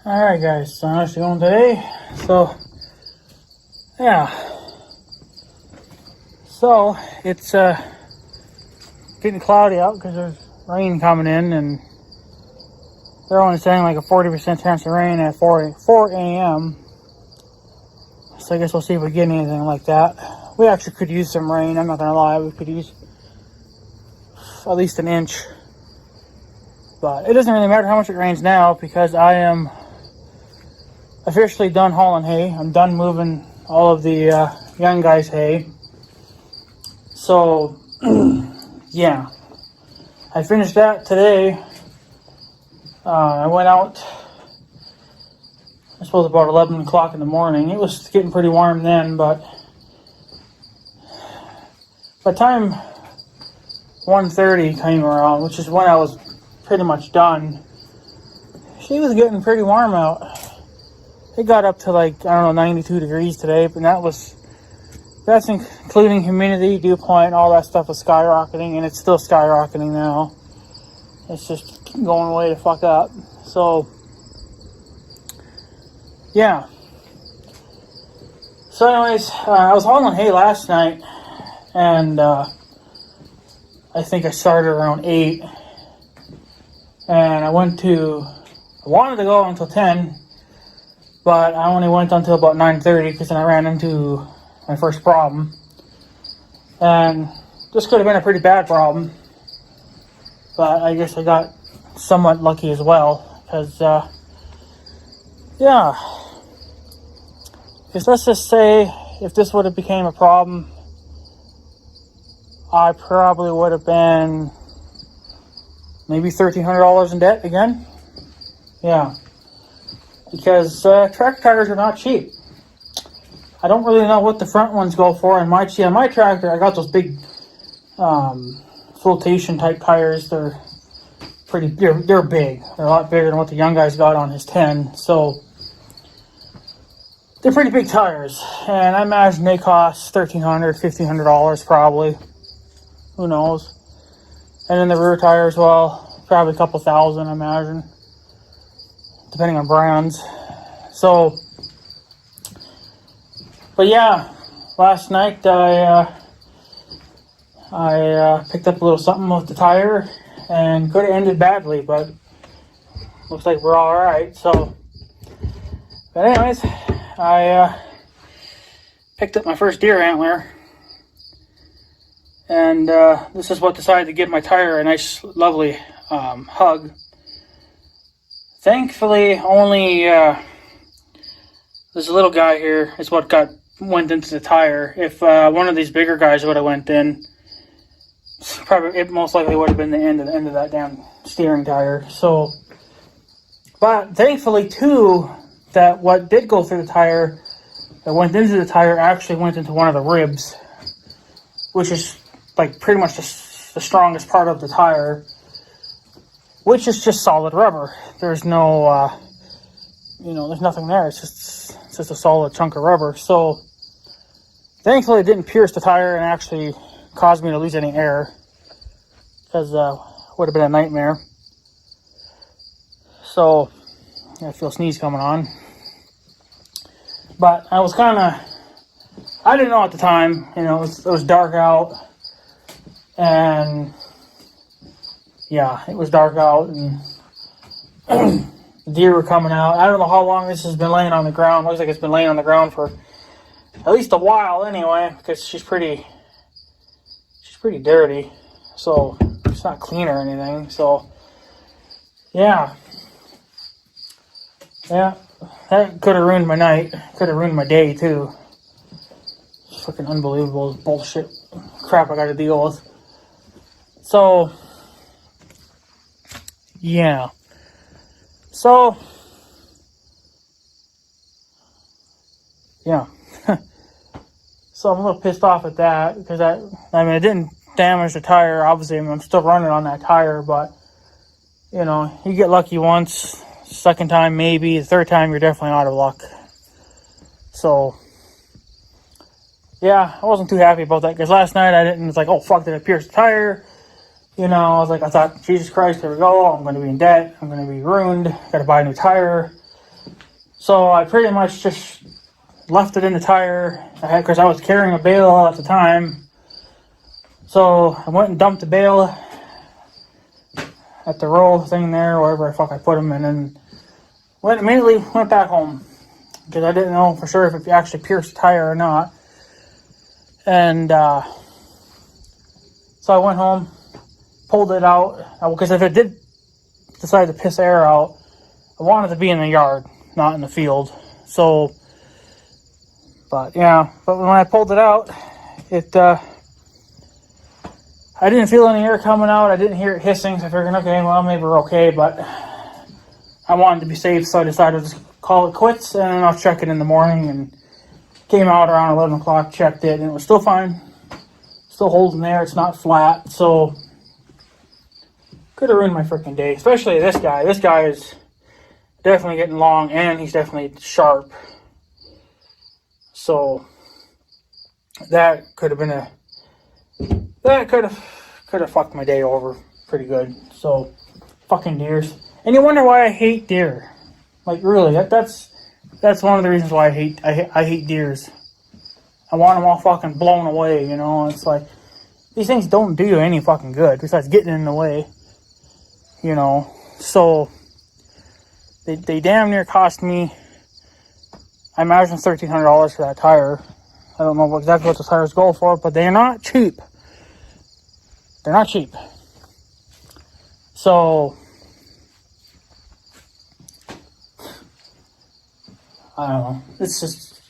Alright guys, so how's it going today? So it's getting cloudy out because there's rain coming in, and they're only saying like a 40% chance of rain at 4 a.m. So I guess we'll see if we get anything like that. We actually could use some rain, I'm not gonna lie. We could use at least an inch. But it doesn't really matter how much it rains now, because I am officially done hauling hay. I'm done moving all of the young guys' hay. So, yeah. I finished that today. I went out, I suppose about 11 o'clock in the morning. It was getting pretty warm then, but by the time 1:30 came around, which is when I was pretty much done, she was getting pretty warm out. It got up to like, I don't know, 92 degrees today, but that's including humidity, dew point, all that stuff was skyrocketing, and it's still skyrocketing now. It's just going way the fuck up. So, yeah. So anyways, I was hauling hay last night, and I think I started around 8, and I wanted to go until 10, but I only went until about 9:30 because then I ran into my first problem. And this could have been a pretty bad problem, but I guess I got somewhat lucky as well, because, yeah. Because let's just say, if this would have became a problem, I probably would have been maybe $1,300 in debt again. Yeah. Because track tires are not cheap. I don't really know what the front ones go for. On my tractor, I got those big flotation type tires. They're big. They're a lot bigger than what the young guy's got on his 10. So they're pretty big tires, and I imagine they cost $1,300, $1,500 probably. Who knows? And then the rear tires, well, probably a couple thousand, I imagine, depending on brands. So, but yeah, last night I picked up a little something with the tire, and could have ended badly, but looks like we're all right. So, but anyways, I picked up my first deer antler, and this is what decided to give my tire a nice, lovely hug. Thankfully, only this little guy here is what went into the tire. If one of these bigger guys would have went in, it most likely would have been the end of that damn steering tire. So, but thankfully too, that what did go through the tire, that went into the tire, actually went into one of the ribs, which is like pretty much the strongest part of the tire, which is just solid rubber. There's no, there's nothing there. It's just a solid chunk of rubber. So, thankfully, it didn't pierce the tire and actually caused me to lose any air, because would have been a nightmare. So, I feel a sneeze coming on. But I didn't know at the time. It was dark out, and yeah, it was dark out, and deer were coming out. I don't know how long this has been laying on the ground. Looks like it's been laying on the ground for at least a while anyway, because she's pretty dirty. So it's not clean or anything. So yeah, that could have ruined my night. Could have ruined my day too. Fucking unbelievable bullshit crap I got to deal with. So yeah. So, yeah. So I'm a little pissed off at that, because it didn't damage the tire. Obviously, I'm still running on that tire, but, you get lucky once, second time maybe, the third time you're definitely out of luck. So, yeah, I wasn't too happy about that, because last night it's like, oh fuck, did I pierce the tire? I thought, Jesus Christ, here we go, I'm going to be in debt, I'm going to be ruined, got to buy a new tire. So I pretty much just left it in the tire. Because I was carrying a bale at the time. So I went and dumped the bale at the roll thing there, wherever the fuck I put them, and then immediately went back home. Because I didn't know for sure if it actually pierced the tire or not. And so I went home, pulled it out. Because if it did decide to piss air out, I wanted to be in the yard, not in the field. So, but when I pulled it out, I didn't feel any air coming out. I didn't hear it hissing, so I figured, okay, well, maybe we're okay, but I wanted to be safe, so I decided to just call it quits, and then I'll check it in the morning, and came out around 11 o'clock, checked it, and it was still fine. Still holding there. It's not flat, so could have ruined my freaking day, especially this guy. This guy is definitely getting long, and he's definitely sharp. So that could have been that could have fucked my day over pretty good. So fucking deers. And you wonder why I hate deer. Like really, that's one of the reasons why I hate deers. I want them all fucking blown away, you know. It's like these things don't do you any fucking good besides getting in the way, you know. So they damn near cost me, I imagine, $1,300 for that tire. I don't know exactly what the tires go for, but they're not cheap. They're not cheap. So I don't know. It's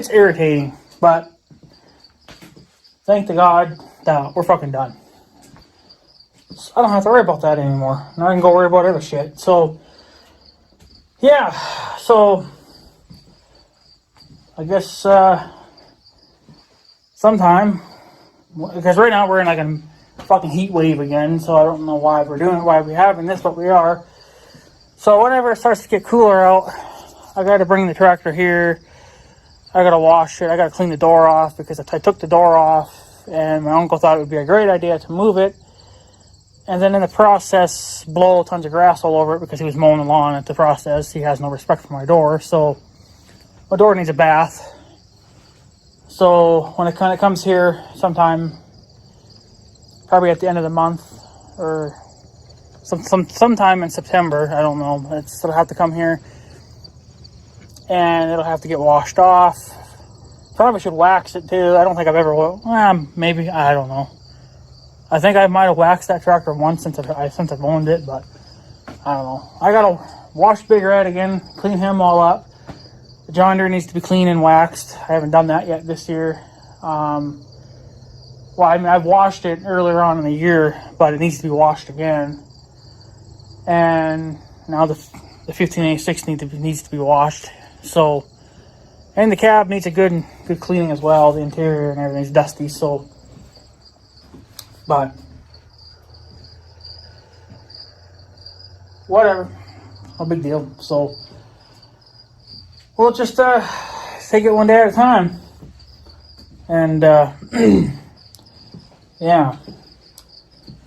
irritating, but thank to God that we're fucking done. So I don't have to worry about that anymore. Now I can go worry about other shit. So yeah, so I guess sometime, because right now we're in like a fucking heat wave again, so I don't know why we're having this, but we are. So whenever it starts to get cooler out, I gotta bring the tractor here. I gotta wash it. I gotta clean the door off because I took the door off, and my uncle thought it would be a great idea to move it, and then in the process blow tons of grass all over it because he was mowing the lawn at the process. He has no respect for my door, so my door needs a bath. So when it kind of comes here sometime, probably at the end of the month or sometime in September, I don't know, it'll have to come here and it'll have to get washed off. Probably should wax it too. I don't think I've ever, maybe, I don't know. I think I might have waxed that tractor once since I've owned it, but I don't know. I gotta wash Big Red again, clean him all up. The John Deere needs to be clean and waxed. I haven't done that yet this year. Well, I mean, I've washed it earlier on in the year, but it needs to be washed again. And now the 1586 needs to be washed. So, and the cab needs a good cleaning as well. The interior and everything's dusty. So, but whatever, no big deal. So we'll just take it one day at a time. And yeah.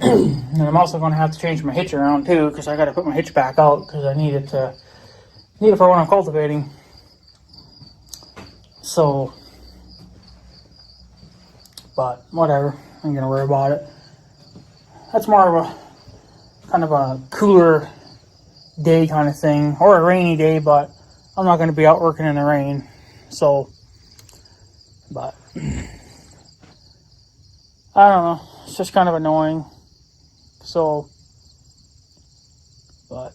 And I'm also going to have to change my hitch around too, because I got to put my hitch back out because I need it for when I'm cultivating. So, but whatever, I'm gonna worry about it. That's more of a kind of a cooler day kind of thing, or a rainy day, but I'm not going to be out working in the rain. So, but I don't know, it's just kind of annoying. So, but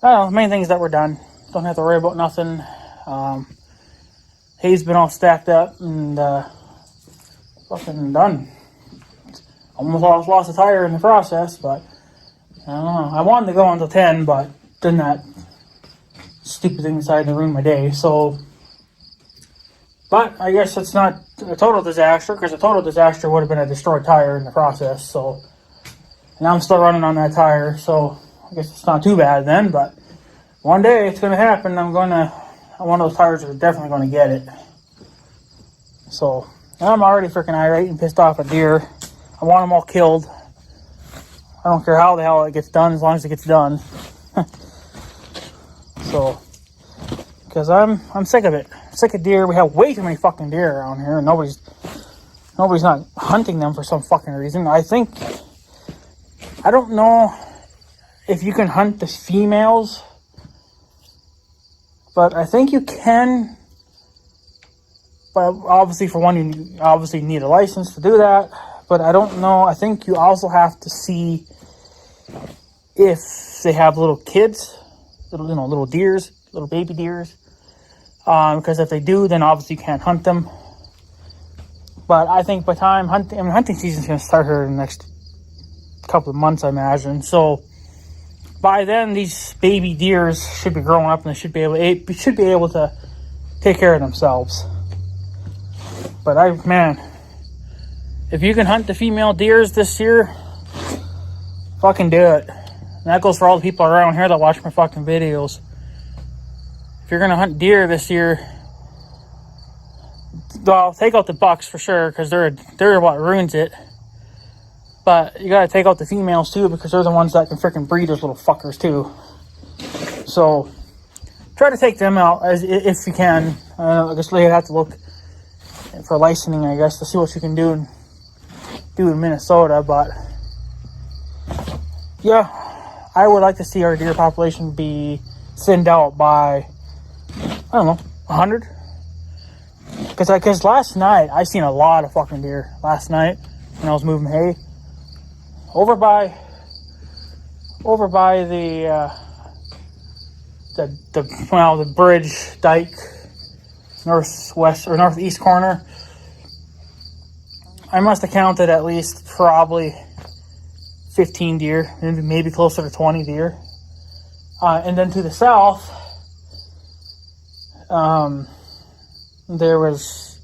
I don't know, the main thing is that we're done. Don't have to worry about nothing. Hay's been all stacked up and fucking done. Almost lost a tire in the process, but I don't know. I wanted to go until 10, but then that stupid thing decided to ruin my day. So, but I guess it's not a total disaster, because a total disaster would have been a destroyed tire in the process. So, and I'm still running on that tire, so I guess it's not too bad then. But one day it's going to happen. One of those tires are definitely going to get it. So, I'm already freaking irate and pissed off at deer. I want them all killed. I don't care how the hell it gets done, as long as it gets done. So, because I'm sick of it. I'm sick of deer. We have way too many fucking deer around here, and nobody's not hunting them for some fucking reason. I don't know if you can hunt the females, but I think you can. But obviously, for one, you obviously need a license to do that. But I don't know. I think you also have to see if they have little kids, little deers, little baby deers. Because if they do, then obviously you can't hunt them. But I think by time hunting season's going to start here in the next couple of months, I imagine. So by then, these baby deers should be growing up and they should be able to take care of themselves. But if you can hunt the female deers this year, fucking do it. And that goes for all the people around here that watch my fucking videos. If you're gonna hunt deer this year, well, take out the bucks for sure, because they're what ruins it. But you gotta take out the females too, because they're the ones that can freaking breed those little fuckers too. So try to take them out if you can. I guess you have to look for licensing, I guess, to see what you can do in Minnesota. But yeah, I would like to see our deer population be thinned out by, I don't know, 100. Because last night I seen a lot of fucking deer last night when I was moving hay over by the bridge dike, northwest or northeast corner. I must have counted at least probably 15 deer, maybe closer to 20 deer. And then to the south, there was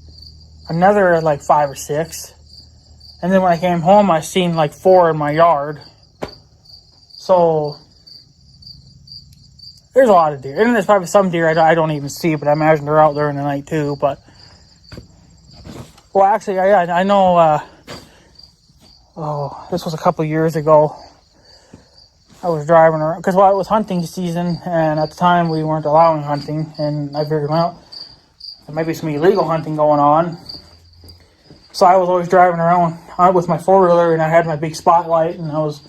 another like 5 or 6. And then when I came home, I seen like 4 in my yard. So there's a lot of deer. And there's probably some deer I don't even see, but I imagine they're out there in the night too. But, well, actually, I know, this was a couple years ago. I was driving around, because, well, it was hunting season, and at the time we weren't allowing hunting, and I figured, well, there might be some illegal hunting going on. So I was always driving around with my four-wheeler, and I had my big spotlight, and I was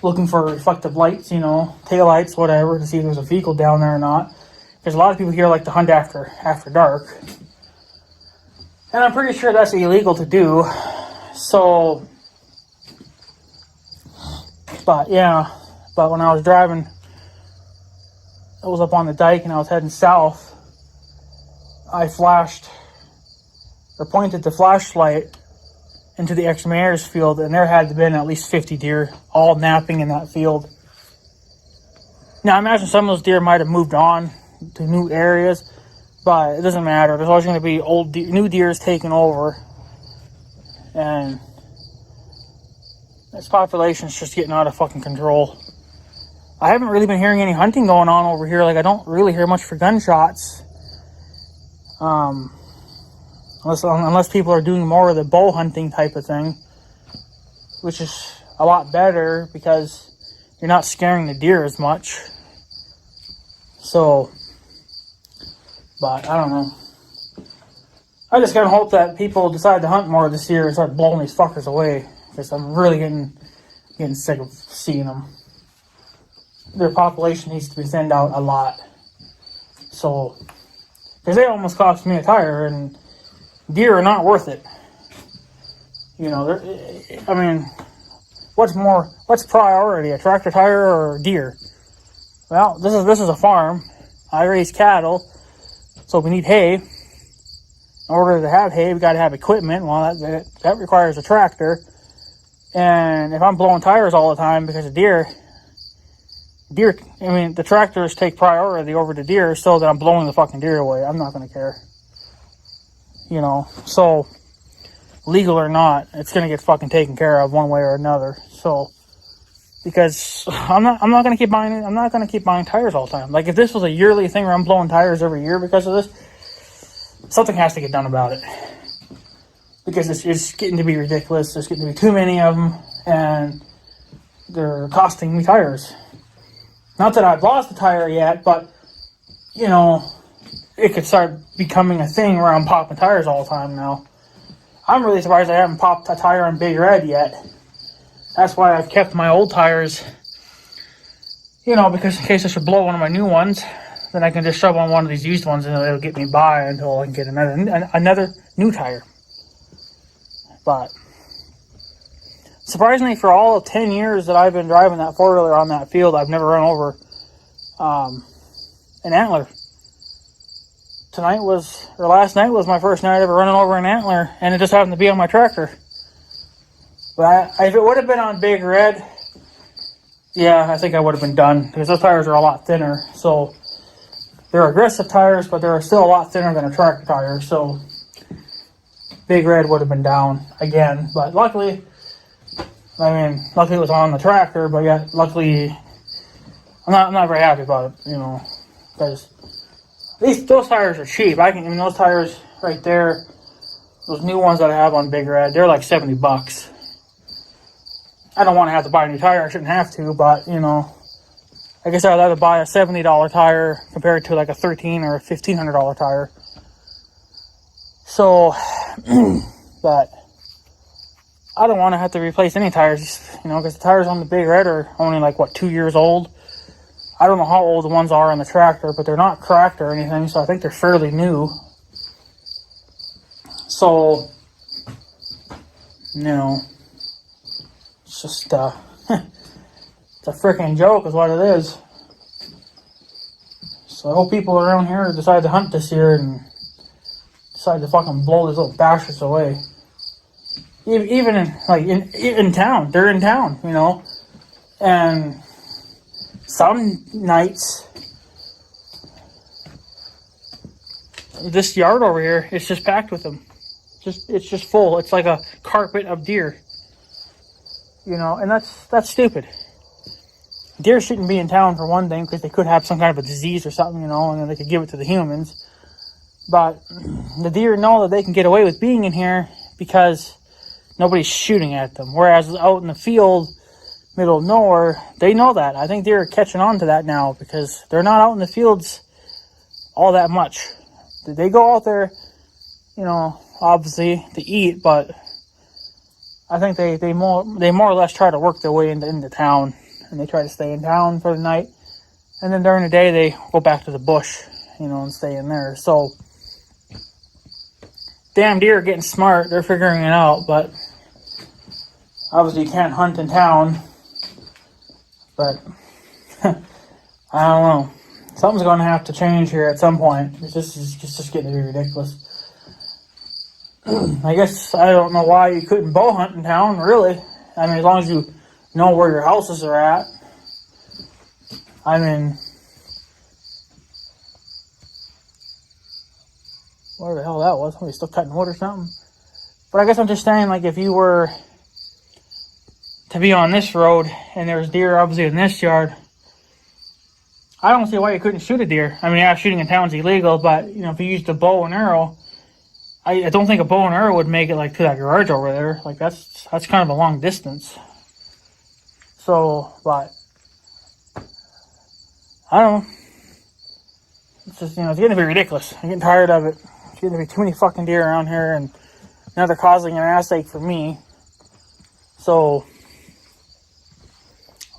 looking for reflective lights, tail lights, whatever, to see if there was a vehicle down there or not. Because a lot of people here like to hunt after dark. And I'm pretty sure that's illegal to do. So, but when I was driving, I was up on the dike and I was heading south. I pointed the flashlight into the Exmares field, and there had been at least 50 deer all napping in that field. Now, I imagine some of those deer might have moved on to new areas, but it doesn't matter. There's always going to be new deers taking over, and this population's just getting out of fucking control. I haven't really been hearing any hunting going on over here. Like, I don't really hear much for gunshots. Unless people are doing more of the bow hunting type of thing, which is a lot better because you're not scaring the deer as much. So, but I don't know. I just gotta hope that people decide to hunt more this year and start blowing these fuckers away, because I'm really getting sick of seeing them. Their population needs to be thinned out a lot. So, because they almost cost me a tire, and deer are not worth it. What's priority, a tractor tire or a deer? Well, this is a farm. I raise cattle, so we need hay. In order to have hay, we got to have equipment. Well, that requires a tractor. And if I'm blowing tires all the time because of deer, the tractors take priority over the deer, so that I'm blowing the fucking deer away. I'm not going to care. So legal or not, it's going to get fucking taken care of one way or another. So, because I'm not going to keep buying tires all the time. Like, if this was a yearly thing where I'm blowing tires every year because of this, something has to get done about it. Because it's getting to be ridiculous. There's getting to be too many of them, and they're costing me tires. Not that I've lost a tire yet, but, it could start becoming a thing where I'm popping tires all the time now. I'm really surprised I haven't popped a tire on Big Red yet. That's why I've kept my old tires, because in case I should blow one of my new ones, then I can just shove on one of these used ones and it'll get me by until I can get another new tire. But surprisingly, for all of 10 years that I've been driving that four-wheeler on that field, I've never run over an antler. Last night was my first night ever running over an antler, and it just happened to be on my tractor. But if it would have been on Big Red, yeah, I think I would have been done, because those tires are a lot thinner. So they're aggressive tires, but they're still a lot thinner than a tractor tire. So Big Red would have been down again. But luckily it was on the tractor. But yeah, luckily, I'm not very happy about it, because those tires are cheap. Those tires right there, those new ones that I have on Big Red, they're like $70. I don't want to have to buy a new tire. I shouldn't have to, but I guess I'd rather buy a $70 tire compared to like a $1,300 or a $1,500 tire. So, but I don't want to have to replace any tires, because the tires on the Big Red are only like 2 years old. I don't know how old the ones are on the tractor, but they're not cracked or anything, so I think they're fairly new. So, it's just, it's a freaking joke is what it is. So I hope people around here decide to hunt this year and decide to fucking blow these little bastards away. Even in town, they're in town, and some nights, this yard over here, it's just packed with them. It's just full. It's like a carpet of deer. And that's stupid. Deer shouldn't be in town for one thing, because they could have some kind of a disease or something, and then they could give it to the humans. But the deer know that they can get away with being in here because nobody's shooting at them. Whereas out in the field, middle of nowhere, they know that. I think deer are catching on to that now, because they're not out in the fields all that much. They go out there, obviously to eat, but I think they more or less try to work their way into town, and they try to stay in town for the night, and then during the day they go back to the bush, and stay in there. So damn deer are getting smart. They're figuring it out, but obviously you can't hunt in town. But I don't know. Something's going to have to change here at some point. It's just getting to be ridiculous. I guess I don't know why you couldn't bow hunt in town, really. As long as you know where your houses are at. Where the hell that was? Somebody still cutting wood or something? But I guess I'm just saying, if you were to be on this road and there's deer obviously in this yard, I don't see why you couldn't shoot a deer. Shooting in town's illegal, but if you used a bow and arrow, I don't think a bow and arrow would make it to that garage over there. That's kind of a long distance. So, but I don't know. It's just, it's getting to be ridiculous. I'm getting tired of it. It's getting to be too many fucking deer around here, and now they're causing an ass ache for me. So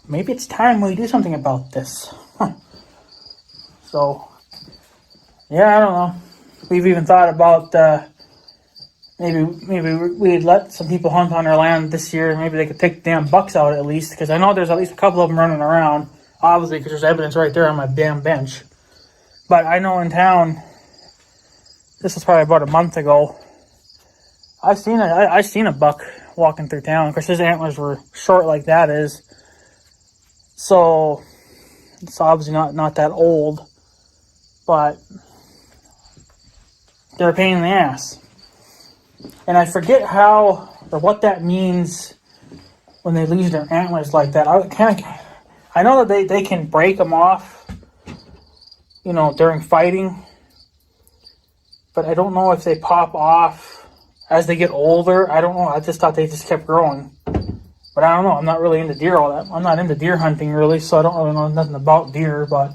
maybe it's time we do something about this. So, yeah, I don't know. We've even thought about maybe we'd let some people hunt on our land this year. Maybe they could take the damn bucks out at least, because I know there's at least a couple of them running around. Obviously, because there's evidence right there on my damn bench. But I know in town, this was probably about a month ago, I seen a buck walking through town. Of course, his antlers were short like that is, so it's obviously not that old, but they're a pain in the ass. And I forget how or what that means when they lose their antlers like that. I know that they can break them off, during fighting, but I don't know if they pop off as they get older. I don't know. I just thought they just kept growing. But I don't know. I'm not really into deer all that. I'm not into deer hunting really, so I don't really know nothing about deer. But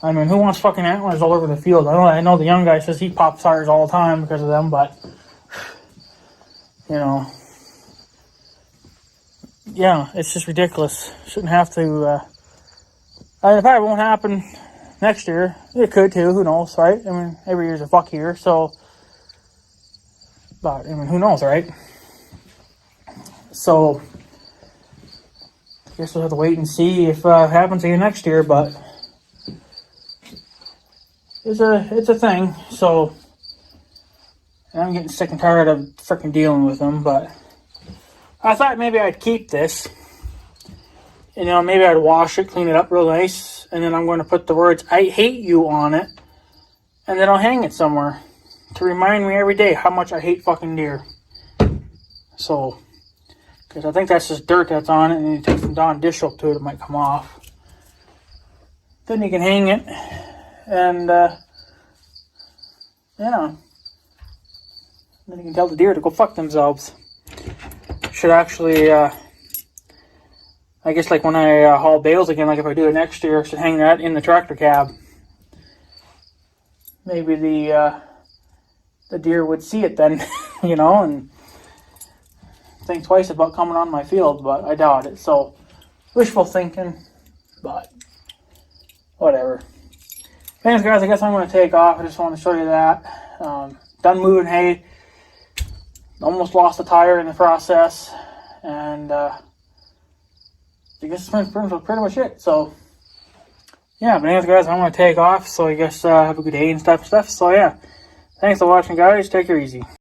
I mean, who wants fucking antlers all over the field? I know the young guy says he pops tires all the time because of them, but, you know, yeah, it's just ridiculous. Shouldn't have to, I mean, it probably won't happen next year. It could too, who knows, right? I mean, every year's a fuck year, so, but, I mean, who knows, right? So, I guess we'll have to wait and see if it happens again next year, but it's a thing, so I'm getting sick and tired of freaking dealing with them, but I thought maybe I'd keep this. You know, maybe I'd wash it, clean it up real nice, and then I'm going to put the words "I hate you" on it, and then I'll hang it somewhere to remind me every day how much I hate fucking deer. So, because I think that's just dirt that's on it, and you take some Dawn dish soap to it, it might come off. Then you can hang it, and yeah, then you can tell the deer to go fuck themselves. Should actually, I guess like when I haul bales again, like if I do it next year, I should hang that in the tractor cab. Maybe the deer would see it then, you know, and think twice about coming on my field, but I doubt it. So, wishful thinking, but whatever. Anyways, guys, I guess I'm going to take off. I just want to show you that. Done moving hay. Almost lost a tire in the process, and I guess that's pretty much it. So, yeah, but anyways, guys, I'm going to take off, so I guess have a good day and stuff. So, yeah, thanks for watching, guys. Take it easy.